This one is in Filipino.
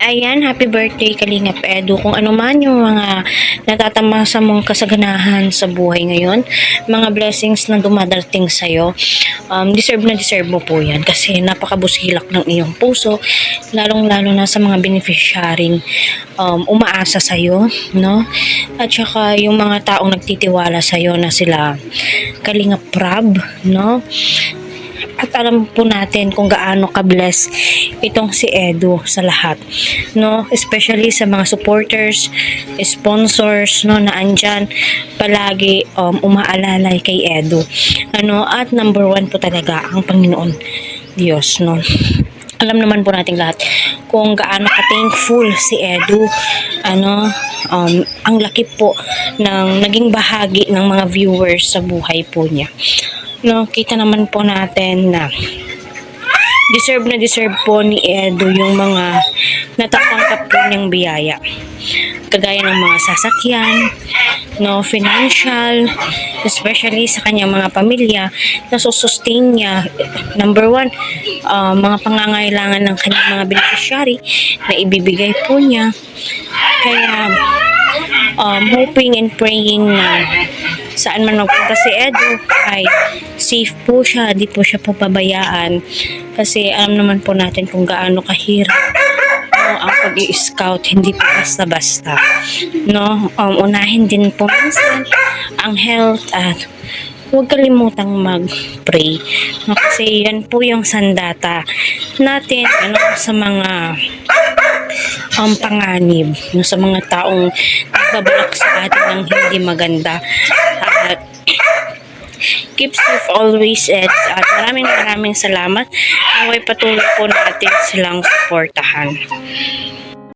Ayan, happy birthday Kalingap Edu. Kung ano man yung mga natatamasa mong kasaganahan sa buhay ngayon, mga blessings na dumadating sa'yo, deserve na deserve mo po yan kasi napakabusilak ng iyong puso, lalong-lalo na sa mga beneficiaring umaasa sa'yo, no? At saka yung mga taong nagtitiwala sa'yo na sila Kalingap Prab, no? At alam po natin kung gaano ka-bless itong si Edu sa lahat, no? Especially sa mga supporters, sponsors, no, na andyan palagi umaalalay kay Edu. At number one po talaga ang Panginoon Diyos, no? Alam naman po nating lahat kung gaano ka-thankful si Edu, ang laki po ng naging bahagi ng mga viewers sa buhay po niya. No, kita naman po natin na deserve po ni Edu yung mga natatanggap po niyang biyaya. Kagaya ng mga sasakyan, no, financial, especially sa kanyang mga pamilya na sustain niya. Number one, mga pangangailangan ng kanyang mga beneficiary na ibibigay po niya. Kaya, hoping and praying na saan man magpunta si Edu ay safe po siya, di po siya papabayaan kasi alam naman po natin kung gaano kahirap ang pag-i-scout, hindi po basta-basta, no? Unahin din po minsan ang health at huwag kalimutang mag-pray, no? Kasi yan po yung sandata natin sa mga panganib, no, sa mga taong nagbabalak sa atin ng hindi maganda. At keep safe always at maraming salamat. Naway patuloy po natin silang suportahan.